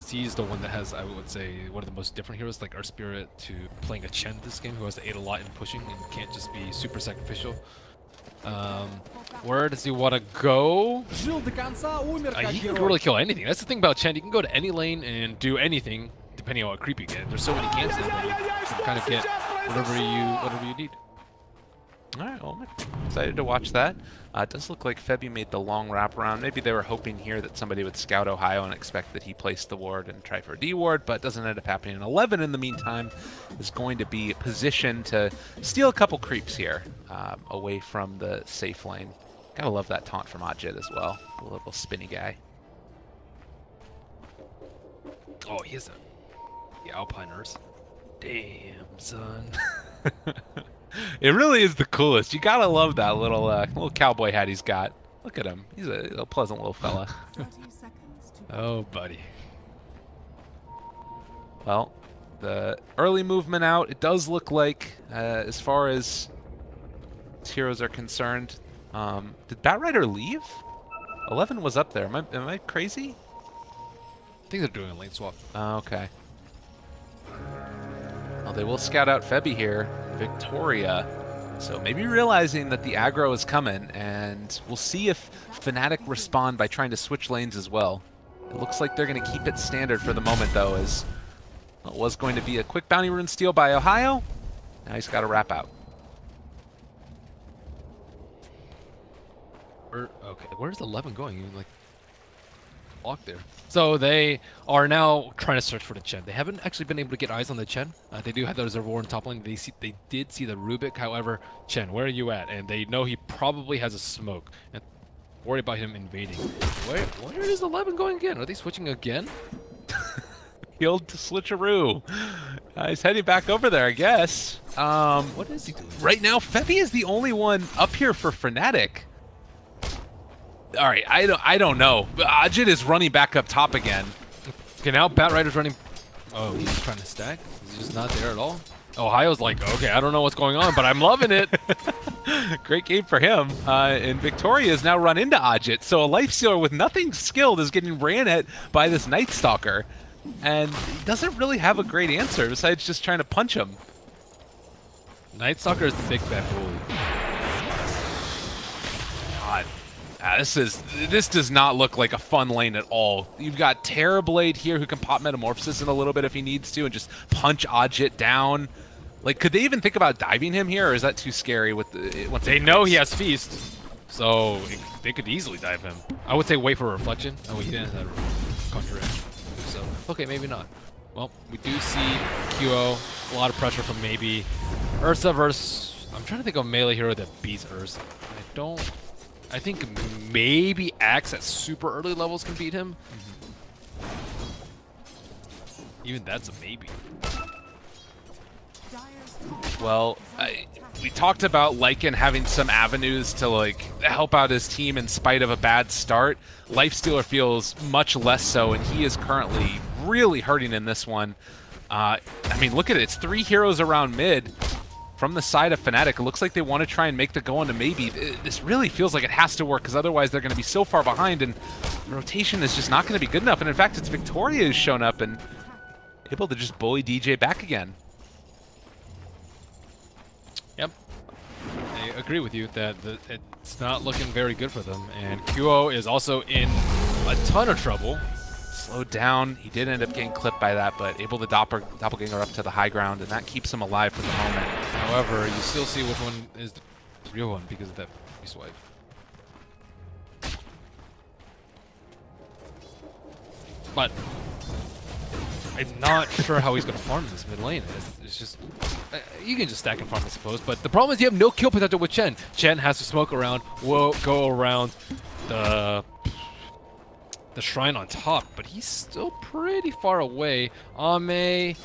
He's the one that has, I would say, one of the most different heroes, like our Spirit, to playing a Chen this game, who has to aid a lot in pushing and can't just be super sacrificial. Where does he want to go? He can really kill anything. That's the thing about Chen. He can go to any lane and do anything, depending on what creep you get. There's so many camps now that you can kind of get whatever you need. All right, well, I'm excited to watch that. It does look like Febby made the long wraparound. Maybe they were hoping here that somebody would scout Ohio and expect that he placed the ward and try for a D ward, but it doesn't end up happening. And 11 in the meantime is going to be positioned to steal a couple creeps here away from the safe lane. Gotta love that taunt from Ajit as well, the little spinny guy. Oh, he is the Alpiners. Damn, son. It really is the coolest. You gotta love that little cowboy hat he's got. Look at him. He's a pleasant little fella. Oh, buddy. Well, the early movement out, it does look like, as far as heroes are concerned, did Batrider leave? 11 was up there. Am I crazy? I think they're doing a lane swap. Oh, okay. Well, they will scout out Febby here. Victoria. So maybe realizing that the aggro is coming, and we'll see if Fnatic respond by trying to switch lanes as well. It looks like they're going to keep it standard for the moment, though, as it was going to be a quick bounty rune steal by Ohio. Now he's got to wrap out. Okay, where's 11 going? You're like locked there. So they are now trying to search for the Chen. They haven't actually been able to get eyes on the Chen. They do have the Reservoir in top lane. They did see the Rubik. However, Chen, where are you at? And they know he probably has a smoke. And worried about him invading. Where is 11 going again? Are they switching again? The old switcheroo. He's heading back over there, I guess. What is he doing? Right now, Febby is the only one up here for Fnatic. All right, I don't know. Ajit is running back up top again. Okay, now Batrider's running. Oh, he's trying to stack. He's just not there at all. Ohio's like, okay, I don't know what's going on, but I'm loving it. Great game for him. And Victoria has now run into Ajit, so a Lifestealer with nothing skilled is getting ran at by this Night Stalker. And he doesn't really have a great answer besides just trying to punch him. Night Stalker is the big bad bully. God. This does not look like a fun lane at all. You've got Terrorblade here who can pop Metamorphosis in a little bit if he needs to and just punch Ajit down. Like, could they even think about diving him here, or is that too scary? With once they know he has Feast, so they could easily dive him. I would say wait for Reflection. Oh, he didn't have Conjure. So okay, maybe not. Well, we do see QO. A lot of pressure from maybe Ursa versus. I'm trying to think of a melee hero that beats Ursa. I think maybe Axe at super early levels can beat him. Even that's a maybe. Well, we talked about Lycan having some avenues to like help out his team in spite of a bad start. Lifestealer feels much less so, and he is currently really hurting in this one. I mean, look at it. It's 3 heroes around mid. From the side of Fnatic, it looks like they want to try and make the go into maybe. This really feels like it has to work, because otherwise they're going to be so far behind, and the rotation is just not going to be good enough. And in fact, it's Victoria who's shown up and able to just bully DJ back again. Yep. I agree with you that it's not looking very good for them. And QO is also in a ton of trouble. Slowed down. He did end up getting clipped by that, but able to doppelganger up to the high ground, and that keeps him alive for the moment. However, you still see which one is the real one because of that swipe. But I'm not sure how he's going to farm in this mid lane. It's just you can just stack and farm, I suppose. But the problem is you have no kill potential with Chen. Chen has to smoke around, will go around the shrine on top, but he's still pretty far away. Ame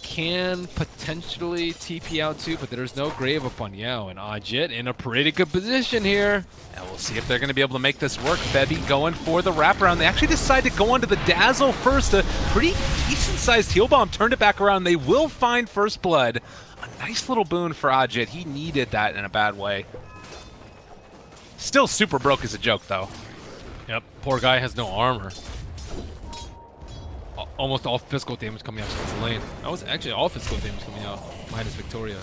can potentially TP out too, but there's no grave upon Yao, and Ajit in a pretty good position here. And we'll see if they're going to be able to make this work. Febby going for the wraparound. They actually decide to go onto the Dazzle first. A pretty decent-sized heal bomb turned it back around. They will find first blood. A nice little boon for Ajit. He needed that in a bad way. Still super broke as a joke, though. Yep, poor guy has no armor. almost all physical damage coming out of the lane. That was actually all physical damage coming out, minus Victoria.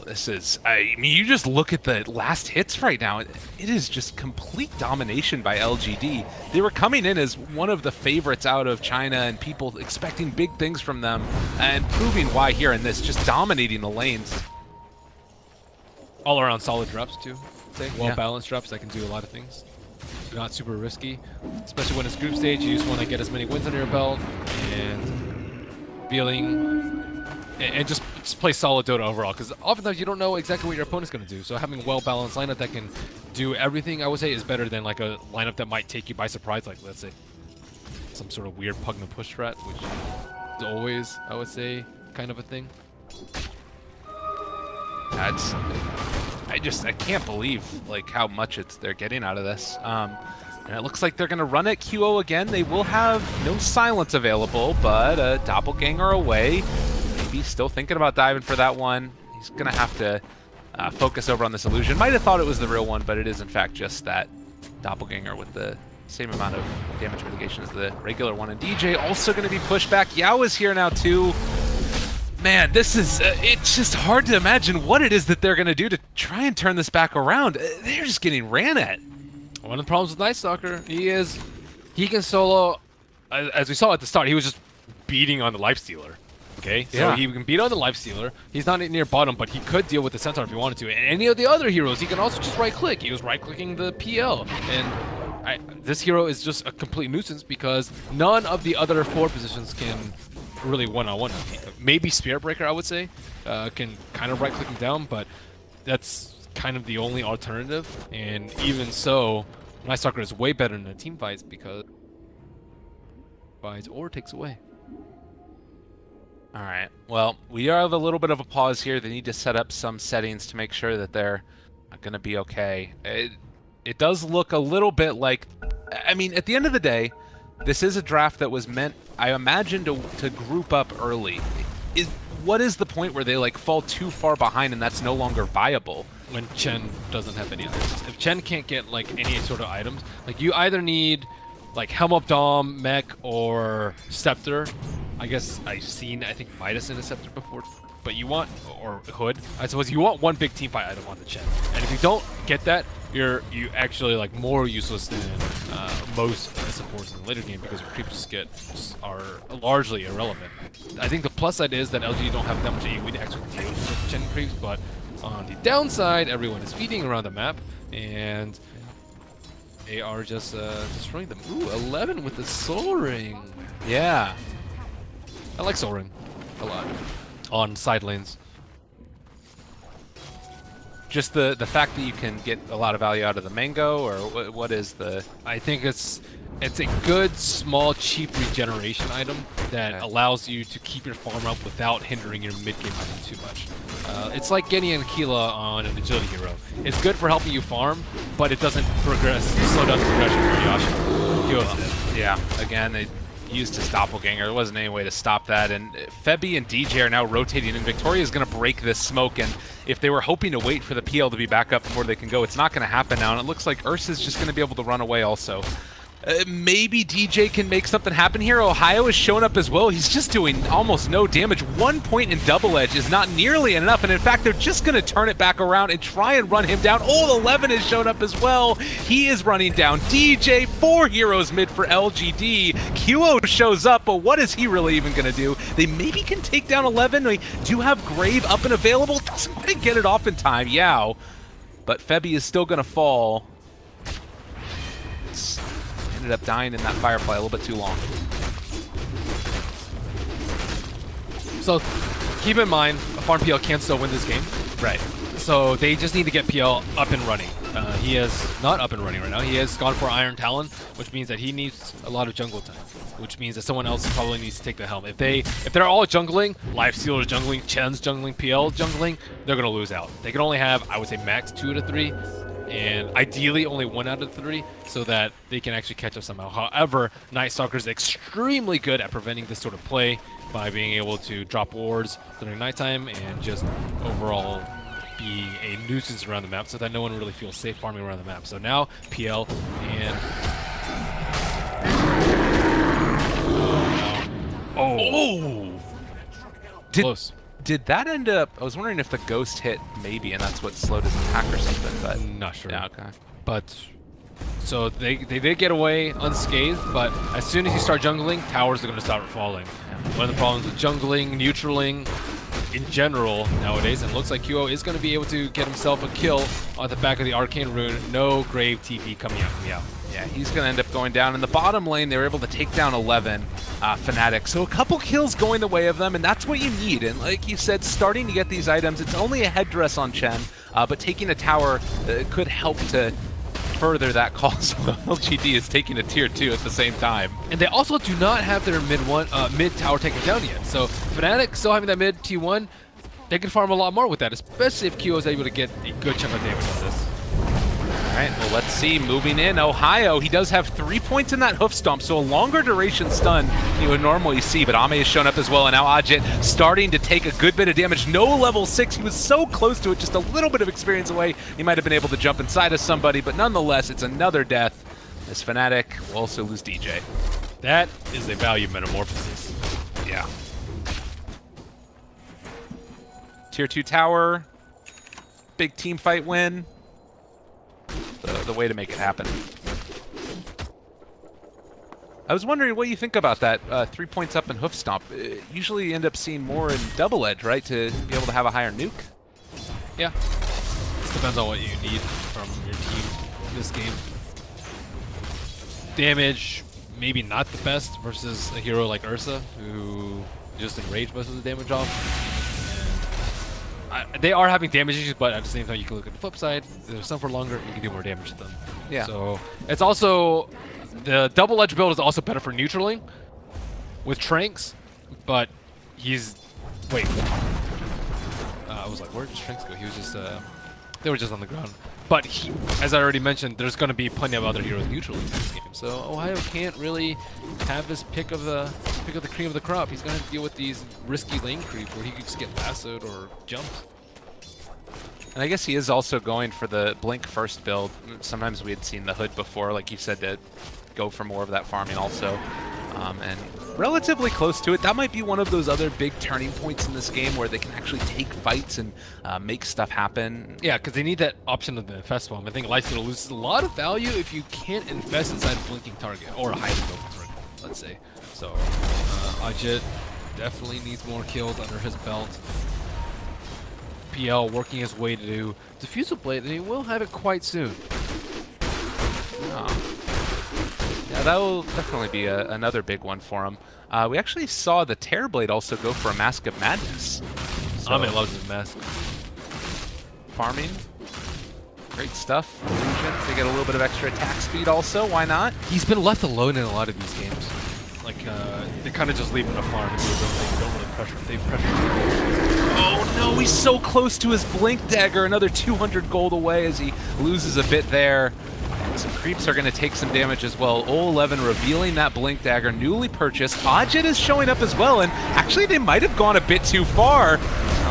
This is, I mean, you just look at the last hits right now. It is just complete domination by LGD. They were coming in as one of the favorites out of China and people expecting big things from them and proving why here in this, just dominating the lanes. All around solid drops too. Well Yeah. balanced drops that can do a lot of things. Not super risky, especially when it's group stage. You just want to get as many wins under your belt and feeling and just play solid Dota overall. Because oftentimes you don't know exactly what your opponent's going to do. So having a well balanced lineup that can do everything, I would say, is better than like a lineup that might take you by surprise. Like let's say some sort of weird pug and push strat, which is always, I would say, kind of a thing. That's, I can't believe like how much they're getting out of this. And it looks like they're gonna run it QO again. They will have no silence available, but a doppelganger away. Maybe still thinking about diving for that one. He's gonna have to focus over on this illusion. Might have thought it was the real one, but it is in fact just that doppelganger with the same amount of damage mitigation as the regular one. And DJ also gonna be pushed back. Yao is here now too. Man, this is, it's just hard to imagine what it is that they're going to do to try and turn this back around. They're just getting ran at. One of the problems with Night Stalker, he can solo, as we saw at the start, he was just beating on the Lifestealer. Okay, Yeah. so he can beat on the Lifestealer. He's not near bottom, but he could deal with the Centaur if he wanted to. And any of the other heroes, he can also just right-click. He was right-clicking the PL. And this hero is just a complete nuisance because none of the other 4 positions can really one-on-one. Maybe Spirit Breaker, I would say, can kind of right-click him down, but that's kind of the only alternative. And even so, Night Stalker is way better in the team fights because fights or takes away. All right. Well, we have a little bit of a pause here. They need to set up some settings to make sure that they're going to be okay. It does look a little bit like, I mean, at the end of the day, this is a draft that was meant, I imagine, to group up early. What is the point where they like fall too far behind and that's no longer viable? When Chen doesn't have any items. If Chen can't get like any sort of items, like you either need like Helm of Dom, Mech, or Scepter. I guess I've seen, I think, Midas in a Scepter before, but you want, or Hood, I suppose you want one big team fight item on the Chen. And if you don't get that, you actually like more useless than most supports in the later game because your creeps are largely irrelevant. I think the plus side is that LGD don't have that much AoE to actually deal with Chen creeps, but on the downside, everyone is feeding around the map, and they are just destroying them. Ooh, 11 with the Soul Ring. Yeah. I like Soul Ring a lot on side lanes. Just the fact that you can get a lot of value out of the mango, or what is the... I think it's a good, small, cheap regeneration item that allows you to keep your farm up without hindering your mid-game item too much. It's like getting an Aquila on an agility hero. It's good for helping you farm, but it doesn't slow down the progression for Yasha. Yeah, again, they used his doppelganger. There wasn't any way to stop that, and Febby and DJ are now rotating, and Victoria is going to break this smoke, and if they were hoping to wait for the PL to be back up before they can go, it's not going to happen now, and it looks like Ursa's just going to be able to run away also. Maybe DJ can make something happen here. Ohio is showing up as well. He's just doing almost no damage. 1 point in double edge is not nearly enough, and in fact, they're just going to turn it back around and try and run him down. Oh, 11 has shown up as well. He is running down DJ. 4 heroes mid for LGD. QO shows up, but what is he really even going to do? They maybe can take down 11. They do have Grave up and available. Doesn't quite get it off in time. Yao. But Febby is still going to fall. Ended up dying in that Firefly a little bit too long. So keep in mind, a farm PL can still win this game. Right. So they just need to get PL up and running. He is not up and running right now. He has gone for Iron Talon, which means that he needs a lot of jungle time, which means that someone else probably needs to take the helm. If they're all jungling, Lifestealer's jungling, Chen's jungling, PL jungling, they're gonna lose out. They can only have, I would say, max 2 out of 3. And ideally only 1 out of 3 so that they can actually catch up somehow. However, Night Stalker is extremely good at preventing this sort of play by being able to drop wards during nighttime and just overall be a nuisance around the map so that no one really feels safe farming around the map. So now PL and Oh! Close. Did that end up... I was wondering if the Ghost hit maybe, and that's what slowed his attack or something, but... Not sure. Yeah, okay. But, so they did get away unscathed, but as soon as you start jungling, towers are going to start falling. Yeah. One of the problems with jungling, neutraling, in general nowadays, and it looks like QO is going to be able to get himself a kill on the back of the Arcane Rune. No Grave TP coming out. Yeah, he's going to end up going down. In the bottom lane, they were able to take down 11 Fnatic. So a couple kills going the way of them, and that's what you need. And like you said, starting to get these items, it's only a headdress on Chen, but taking a tower could help to further that call. So LGD is taking a tier 2 at the same time. And they also do not have their mid tower taken down yet. So Fnatic still having that mid T1, they can farm a lot more with that, especially if QO is able to get a good chunk of damage on this. All right, well, let's see. Moving in, Ohio, he does have 3 points in that hoof stomp, so a longer duration stun you would normally see, but Ame has shown up as well, and now Ajit starting to take a good bit of damage. No level 6, he was so close to it, just a little bit of experience away. He might have been able to jump inside of somebody, but nonetheless, it's another death. This Fnatic will also lose DJ. That is a value metamorphosis. Yeah. Tier 2 tower, big team fight win. The way to make it happen. I was wondering what you think about that 3 points up in hoof stomp. Usually you end up seeing more in double edge, right, to be able to have a higher nuke? Yeah. It depends on what you need from your team in this game. Damage, maybe not the best versus a hero like Ursa, who just enraged most of the damage off. They are having damage issues, but at the same time, you can look at the flip side. There's some for longer, you can do more damage to them. Yeah. So it's also the double edge build is also better for neutraling with Tranks, but he's I was like, where did Tranks go? He was just they were just on the ground. But he, as I already mentioned, there's going to be plenty of other heroes neutraling in this game. So Ohio can't really have his pick of the cream of the crop. He's going to have to deal with these risky lane creep where he could just get lassoed or jumped. And I guess he is also going for the Blink first build. Sometimes we had seen the Hood before, like you said, to go for more of that farming also. And relatively close to it. That might be one of those other big turning points in this game where they can actually take fights and make stuff happen. Yeah, because they need that option of the infest bomb. I think Lifesteal loses a lot of value if you can't infest inside a blinking target or a highly open target, let's say. So Ajit definitely needs more kills under his belt. PL working his way to Diffusal Blade, and he will have it quite soon. Yeah, that will definitely be another big one for him. We actually saw the Terrorblade also go for a Mask of Madness. So, Ame loves his mask. Farming. Great stuff. Illusions, they get a little bit of extra attack speed also. Why not? He's been left alone in a lot of these games. Like, they kind of just leave him to farm and do his own thing. Don't really pressure him. They pressure him. Oh no, he's so close to his Blink Dagger. Another 200 gold away as he loses a bit there. Some creeps are going to take some damage as well. 011 revealing that Blink Dagger, newly purchased. Ajit is showing up as well, and actually they might have gone a bit too far.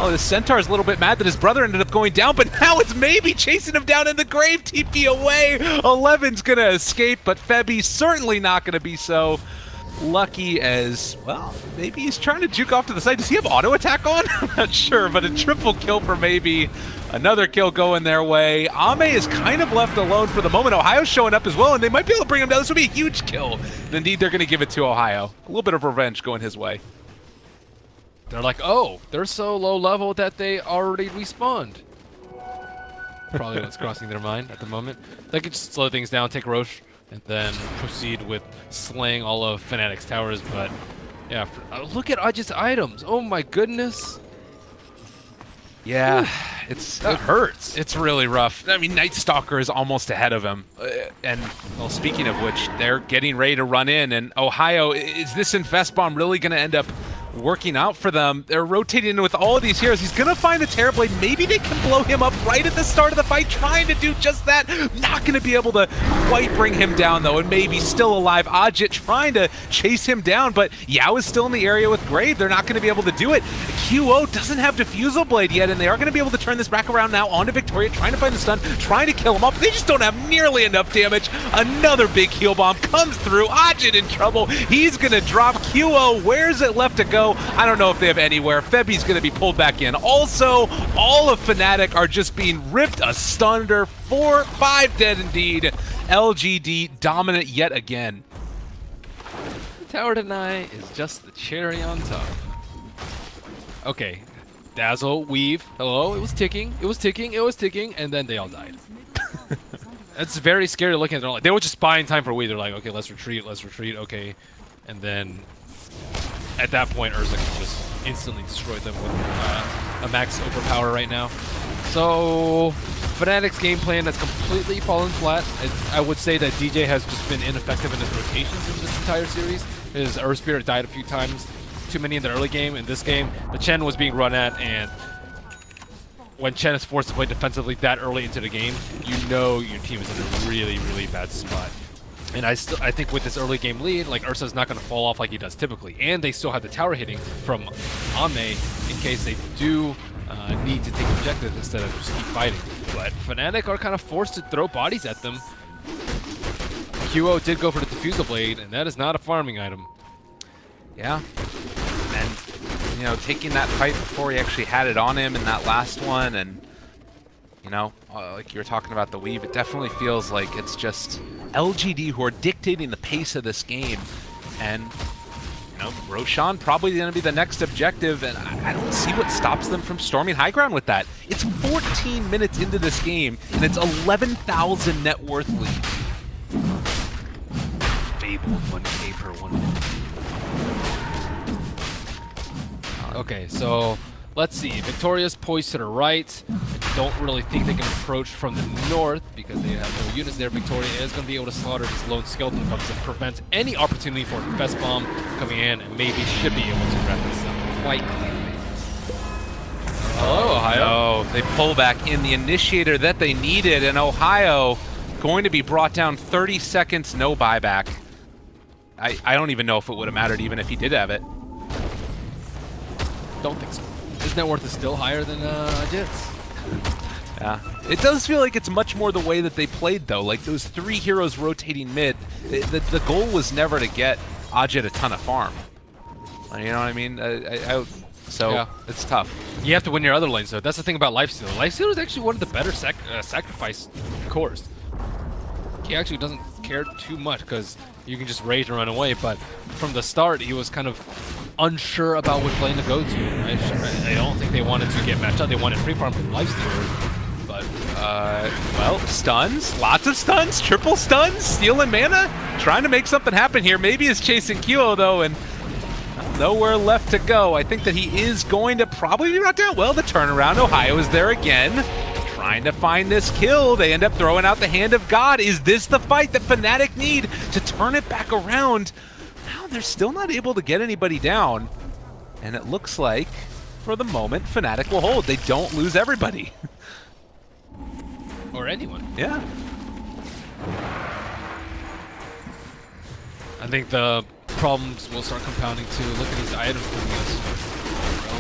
Oh, the Centaur's a little bit mad that his brother ended up going down, but now it's maybe chasing him down in the grave. TP away. 11's going to escape, but Febby's certainly not going to be so lucky as, well, maybe he's trying to juke off to the side. Does he have auto attack on? I'm not sure, but a triple kill for maybe. Another kill going their way. Ame is kind of left alone for the moment. Ohio's showing up as well, and they might be able to bring him down. This would be a huge kill. And indeed, they're going to give it to Ohio. A little bit of revenge going his way. They're like, oh, they're so low level that they already respawned. Probably what's crossing their mind at the moment. They could just slow things down, take Roche, and then proceed with slaying all of Fnatic's towers. But yeah, look at Ajit's items. Oh my goodness. Yeah, it hurts. It's really rough. I mean, Night Stalker is almost ahead of him. And, well, speaking of which, they're getting ready to run in. And Ohio, is this Infest Bomb really going to end up working out for them? They're rotating in with all of these heroes. He's going to find the Terrorblade. Maybe they can blow him up right at the start of the fight, trying to do just that. Not going to be able to quite bring him down, though, and maybe still alive. Ajit trying to chase him down, but Yao is still in the area with Grave. They're not going to be able to do it. QO doesn't have Diffusal Blade yet, and they are going to be able to turn this back around now onto Victoria, trying to find the stun, trying to kill him off. They just don't have nearly enough damage. Another big heal bomb comes through. Ajit in trouble. He's going to drop QO. Where's it left to go? go. I don't know if they have anywhere. Febi's going to be pulled back in. Also, all of Fnatic are just being ripped asunder. 4-5 dead indeed. LGD dominant yet again. Tower deny is just the cherry on top. Okay, Dazzle, Weave, hello, it was ticking, it was ticking, it was ticking, and then they all died. It's very scary looking at them. Like, they were just buying time for Weave. They're like, okay, let's retreat, okay. And then at that point, Urza can just instantly destroy them with a max overpower right now. So Fnatic's game plan has completely fallen flat. I would say that DJ has just been ineffective in his rotations in this entire series. His Earth Spirit died a few times, too many in the early game. In this game, the Chen was being run at, and when Chen is forced to play defensively that early into the game, you know your team is in a really, really bad spot. And I think with this early game lead, like Ursa's not going to fall off like he does typically. And they still have the tower hitting from Ame in case they do need to take objectives instead of just keep fighting. But Fnatic are kind of forced to throw bodies at them. QO did go for the Diffusal Blade, and that is not a farming item. Yeah. And, you know, taking that fight before he actually had it on him in that last one, and, you know, like you were talking about the Weave, it definitely feels like it's just LGD who are dictating the pace of this game. And, you know, Roshan probably going to be the next objective, and I don't see what stops them from storming high ground with that. It's 14 minutes into this game, and it's 11,000 net worth lead. Fable 1K per 1. Okay, so let's see. Victoria's poised to the right. I don't really think they can approach from the north because they have no units there. Victoria is going to be able to slaughter this lone skeleton comes and prevents any opportunity for a Fest Bomb coming in, and maybe should be able to wrap this up quite cleanly. Hello, Ohio. No, they pull back in the initiator that they needed, and Ohio going to be brought down 30 seconds, no buyback. I don't even know if it would have mattered even if he did have it. Don't think so. His net worth is still higher than Jit's. Yeah. It does feel like it's much more the way that they played, though. Like, those 3 heroes rotating mid, the goal was never to get Ajit a ton of farm. You know what I mean? So, yeah. It's tough. You have to win your other lanes, though. That's the thing about Lifestealer. Lifestealer is actually one of the better sacrifice cores. He actually doesn't care too much because you can just rage and run away, but from the start, he was kind of unsure about which lane to go to. I don't think they wanted to get matched up. They wanted free farm from Lifestealer, but well, stuns, lots of stuns, triple stuns, stealing mana, trying to make something happen here. Maybe he's chasing QO though, and nowhere left to go. I think that he is going to probably be brought down. Well, the turnaround, Ohio is there again, trying to find this kill. They end up throwing out the Hand of God. Is this the fight that Fnatic need to turn it back around? Now they're still not able to get anybody down, and it looks like, for the moment, Fnatic will hold. They don't lose everybody. Or anyone. Yeah. I think the problems will start compounding too. Look at these items coming us.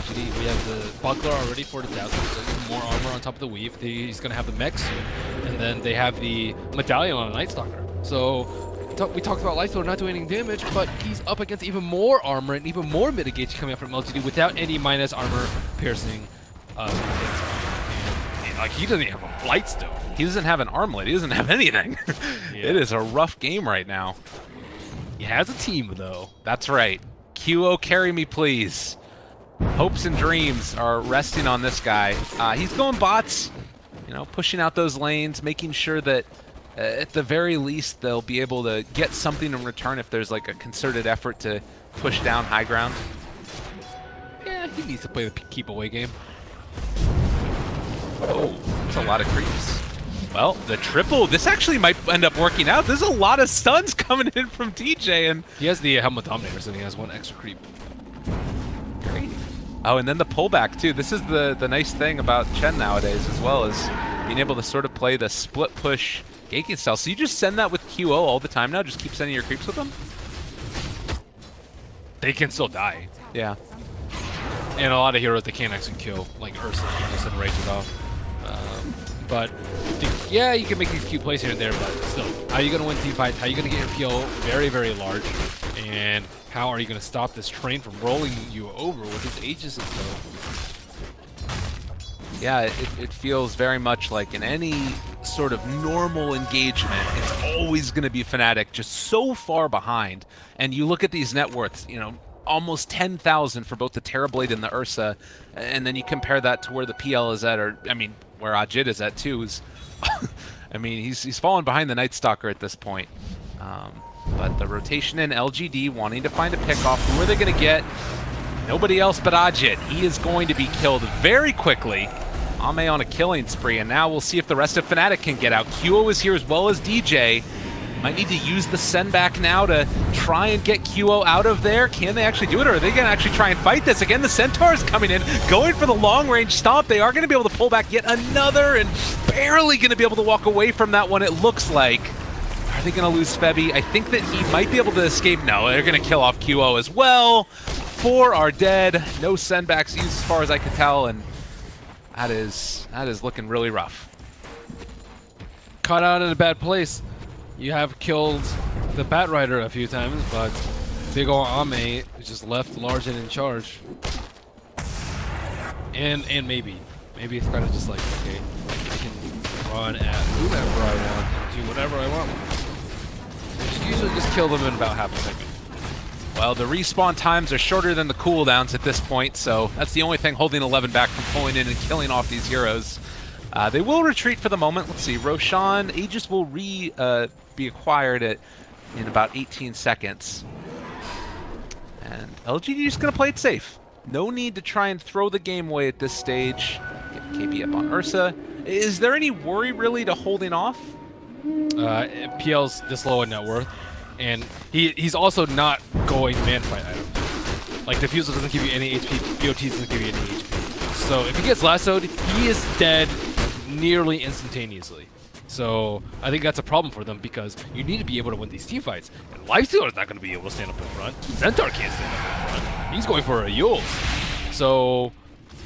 For LGD, we have the Buckler already for the Dazzle, so more armor on top of the Weave. He's going to have the mech soon. And then they have the Medallion on a Night Stalker. So we talked about Lifestealer not doing any damage, but he's up against even more armor and even more mitigation coming out from LGD without any minus armor piercing. Like, he doesn't even have a blight still. He doesn't have an armlet. He doesn't have anything. Yeah. It is a rough game right now. He has a team, though. That's right. QO, carry me, please. Hopes and dreams are resting on this guy. He's going bots, you know, pushing out those lanes, making sure that at the very least they'll be able to get something in return if there's like a concerted effort to push down high ground. Yeah, he needs to play the keep away game. Oh, that's a lot of creeps. Well, the triple, this actually might end up working out. There's a lot of stuns coming in from DJ, and he has the Helmet Dominator, so he has one extra creep. Great. Oh, and then the pullback too. This is the nice thing about Chen nowadays, as well as being able to sort of play the split push ganking style. So you just send that with QO all the time now? Just keep sending your creeps with them? They can still die. Yeah. And a lot of heroes they can't actually kill, like Ursa, just send Rage it off. But Yeah, you can make these cute plays here and there, but still, how are you going to win team fights? How are you going to get your PO very, very large? And how are you going to stop this train from rolling you over with his Aegis and stuff? Yeah, it feels very much like in any sort of normal engagement, it's always going to be Fnatic just so far behind. And you look at these net worths, you know, almost 10,000 for both the Terrorblade and the Ursa, and then you compare that to where the PL is at, or I mean, where Ajit is at too. Is, I mean, he's fallen behind the Night Stalker at this point. But the rotation in LGD wanting to find a pickoff. Who are they going to get? Nobody else but Ajit. He is going to be killed very quickly. Ame on a killing spree, and now we'll see if the rest of Fnatic can get out. QO is here as well as DJ. Might need to use the send back now to try and get QO out of there. Can they actually do it, or are they going to actually try and fight this? Again, the Centaur's coming in, going for the long-range stomp. They are going to be able to pull back yet another, and barely going to be able to walk away from that one, it looks like. Are they going to lose Febby? I think that he might be able to escape. No, they're going to kill off QO as well. 4 are dead. No sendbacks used as far as I can tell, and that is looking really rough. Caught out in a bad place. You have killed the Bat Rider a few times, but big ol' Ame is just left large and in charge. And maybe it's kind of just like, okay, I can run at whoever I want and do whatever I want. Usually just kill them in about half a second. Well, the respawn times are shorter than the cooldowns at this point, so that's the only thing holding 11 back from pulling in and killing off these heroes. They will retreat for the moment. Let's see, Roshan, Aegis will be acquired in about 18 seconds. And LGD is going to play it safe. No need to try and throw the game away at this stage. Get KP up on Ursa. Is there any worry really to holding off? PL's this low in net worth, and he's also not going man fight item. Like, Diffusal doesn't give you any HP, BOT doesn't give you any HP. So if he gets lassoed, he is dead nearly instantaneously. So I think that's a problem for them, because you need to be able to win these team fights. And Lifestealer's not going to be able to stand up in front. Centaur can't stand up in front. He's going for a Yules. So,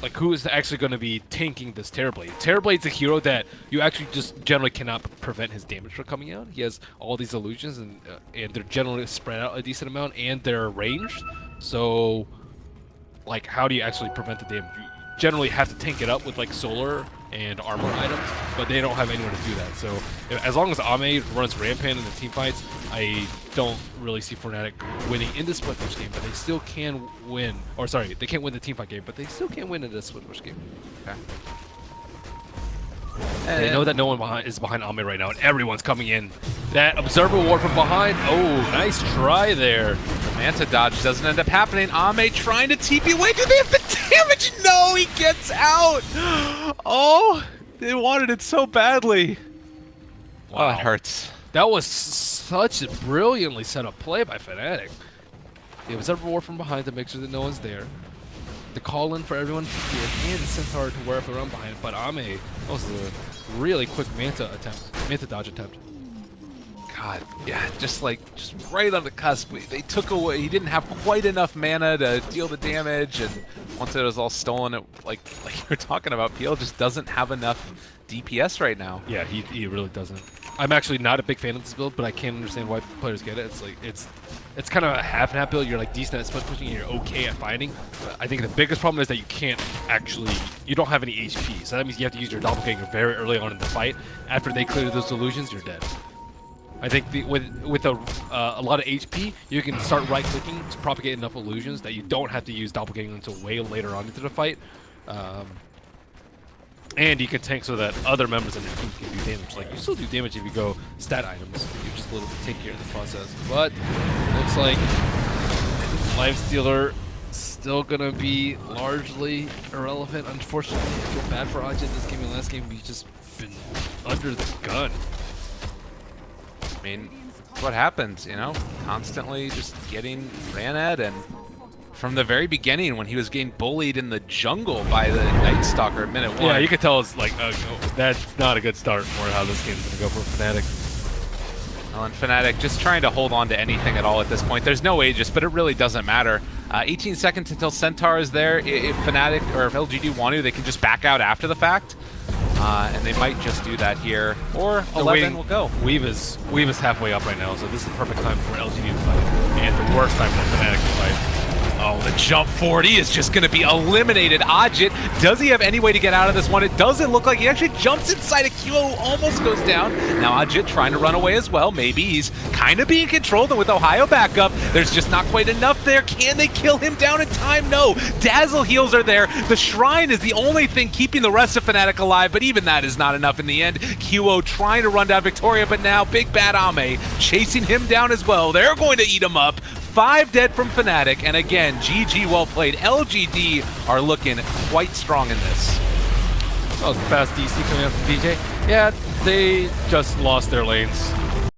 like, who is actually going to be tanking this Terrorblade? Terrorblade's a hero that you actually just generally cannot prevent his damage from coming out. He has all these illusions, and they're generally spread out a decent amount, and they're ranged. So, like, how do you actually prevent the damage? You generally have to tank it up with, like, solar and armor items, but they don't have anywhere to do that. So as long as Ame runs rampant in the team fights, I don't really see Fnatic winning in the split push game, but they still can win. Or sorry, they can't win the team fight game, but they still can win in the split push game. Okay. They know that no one is behind Ame right now, and everyone's coming in. That Observer Ward from behind. Oh, nice try there. The Manta dodge doesn't end up happening. Ame trying to TP away. Do they have the damage? No, he gets out. Oh, they wanted it so badly. Wow. Oh, it hurts. That was such a brilliantly set up play by Fnatic. The Observer Ward from behind to make sure that no one's there. The call in for everyone here, and the Centaur to wear up around behind. But Ame, that was a really quick Manta dodge attempt. God, yeah, just right on the cusp. They took away. He didn't have quite enough mana to deal the damage, and once it was all stolen, like you were talking about, PL just doesn't have enough DPS right now. Yeah, he really doesn't. I'm actually not a big fan of this build, but I can understand why players get it. It's like it's kind of a half and half build. You're like decent at split pushing, and you're okay at fighting. But I think the biggest problem is that you don't have any HP. So that means you have to use your doppelganger very early on in the fight. After they clear those illusions, you're dead. I think with a lot of HP, you can start right-clicking to propagate enough illusions that you don't have to use doppelganger until way later on into the fight. And you can tank so that other members of your team can do damage. Like, you still do damage if you go stat items. You're just a little bit tankier in the process. But looks like Lifestealer still gonna be largely irrelevant. Unfortunately, I feel bad for Ajit this game and last game. He's just been under the gun. I mean, that's what happens, you know? Constantly just getting ran at, and from the very beginning when he was getting bullied in the jungle by the Night Stalker at minute 1. Yeah, you could tell it's like, that's not a good start for how this game's gonna go for Fnatic. Well, and Fnatic just trying to hold on to anything at all at this point. There's no Aegis, but it really doesn't matter. 18 seconds until Centaur is there. If Fnatic or if LGD want to, they can just back out after the fact. and they might just do that here, or Oh, 11 will go. Weave is halfway up right now, so this is the perfect time for LGD to fight, and the worst time for Fnatic to fight. Oh, the jump 40 is just going to be eliminated. Ajit, does he have any way to get out of this one? It doesn't look like he actually jumps inside a QO, almost goes down. Now Ajit trying to run away as well. Maybe he's kind of being controlled, and with Ohio backup, there's just not quite enough there. Can they kill him down in time? No. Dazzle heals are there. The Shrine is the only thing keeping the rest of Fnatic alive, but even that is not enough in the end. QO trying to run down Victoria, but now Big Bad Ame chasing him down as well. They're going to eat him up. 5 dead from Fnatic, and again, GG well played. LGD are looking quite strong in this. Oh, fast DC coming up from DJ. Yeah, they just lost their lanes.